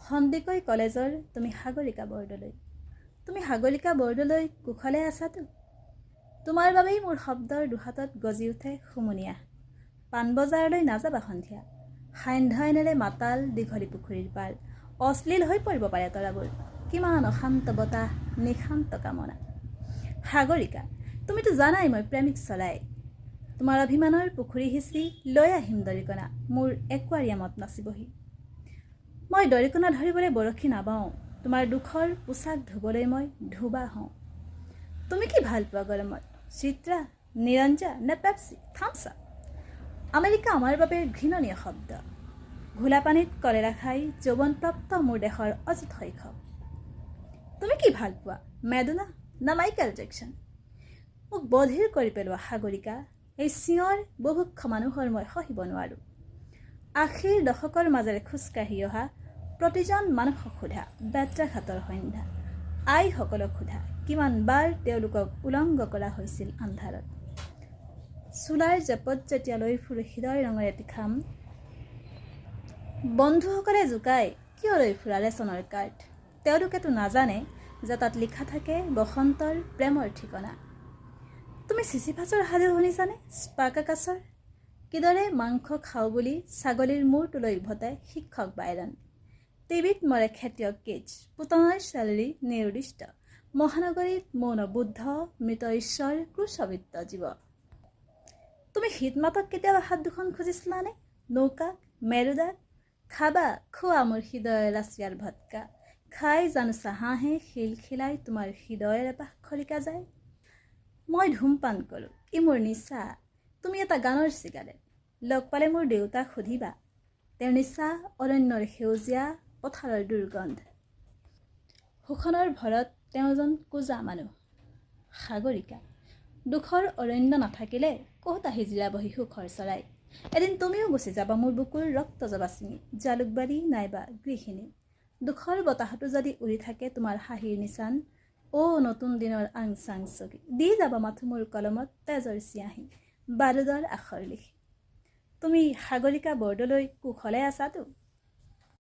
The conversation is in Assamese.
সন্দিকৈ কলেজৰ তুমি সাগৰিকা বৰদলৈ। তুমি সাগৰিকা বৰদলৈ কুশলে আছাতো? তোমাৰ বাবেই মোৰ শব্দৰ দুহাতত গজি উঠে সুমনীয়া। পাণবজাৰলৈ নাযাবা সন্ধিয়া। সান্ধ্য মাতাল দীঘলী পুখুৰীৰ পাৰ। অশ্লীল হৈ পৰিব পাৰে তৰাবোৰ। কিমান অশান্ত বতাহ, নিশান্ত কামনা। সাগৰিকা, তুমিতো জানাই মই প্ৰেমিক চলাই। তোমাৰ অভিমানৰ পুখুৰী সিঁচি লৈ আহিম দৰিকণা মোৰ একুৱাৰিয়ামত নাচিবহি। মই দৰিকণা ধৰিবলৈ বৰশী নাবাওঁ, তোমাৰ দুখৰ পোচাক ধুবলৈ মই ধুবা হওঁ। তুমি কি ভাল পোৱা গৰমত? চিত্ৰা, নিৰঞ্জা নে পেপচি, থামছা? আমেৰিকা আমাৰ বাবে ঘৃণনীয় শব্দ। ঘোলা পানীত কলেৰা খাই যৌৱনপ্ৰাপ্ত মোৰ দেশৰ অযুত শৈশৱ। তুমি কি ভাল পোৱা? মেডোনা না মাইকেল জেকচন? মোক বধিৰ কৰি পেলোৱা সাগৰিকা, এই চিঞৰ বুভুক্ষ মানুহৰ মই সহিব নোৱাৰোঁ। আশীৰ দশকৰ মাজেৰে খোজকাঢ়ি অহা প্ৰতিজন মানুহক সোধা বেত্ৰাঘাতৰ সন্ধ্যা। আইসকলক সোধা কিমানবাৰ তেওঁলোকক উলংগ কৰা হৈছিল আন্ধাৰত। চোলাৰ জেপত যেতিয়া লৈ ফুৰো হৃদয় ৰঙৰ এটি খাম, বন্ধুসকলে জোকাই কিয় লৈ ফুৰা ৰেচনৰ কাৰ্ড। তেওঁলোকেতো নাজানে যে তাত লিখা থাকে বসন্তৰ প্ৰেমৰ ঠিকনা। তুমি চিচিফাছৰ সাধু শুনিছানে? স্পাৰ্কাকাছৰ কিদৰে মাংস খাওঁ বুলি ছাগলীৰ মূৰটো লৈ উভতাই শিক্ষক বাইৰন। টিভিত মৰে খেতিয়ক কিডছ, পুতনাৰ চেলেৰী নিৰ্দিষ্ট। মহানগৰীত মৌন বুদ্ধ, মৃত ঈশ্বৰ, ক্ৰুশবিত্ত জীৱ। তুমি শীতমাতক কেতিয়াবা হাত দুখন খুজিছিলানে? নৌকাক, মেৰুদাক? খাবা খোৱা মোৰ হৃদয়ৰ ৰাছিয়াৰ ভটকা। খাই জানো চাহাহে খিলখিলাই তোমাৰ হৃদয়ৰ এপাহ খৰিকা যায়। মই ধূমপান কৰোঁ, ই মোৰ নিচা। তুমি এটা গানৰ চিগাৰেট। লগ পালে মোৰ দেউতাক সুধিবা, তেওঁৰ নিচা অৰণ্যৰ সেউজীয়া পথাৰৰ দুৰ্গন্ধ। শোষণৰ ভৰত তেওঁজন কোজা মানুহ। সাগৰিকা, দুখৰ অৰণ্য নাথাকিলে ক'ত আহি জিৰাবহি সুখৰ চৰাই। এদিন তুমিও গুচি যাবা মোৰ বুকুৰ ৰক্ত জবা চিঙি, জালুকবাৰী নাইবা গৃহিণী। দুখৰ বতাহতো যদি উৰি থাকে তোমাৰ হাঁহিৰ নিচান, নতুন দিনৰ আংচাং চকী দি যাবা মাথো মোৰ কলমত তেজৰ চিয়াহী, বাৰুদৰ আখৰ লিখি। তুমি সাগৰিকা বৰদলৈ কুশলে আছাতো?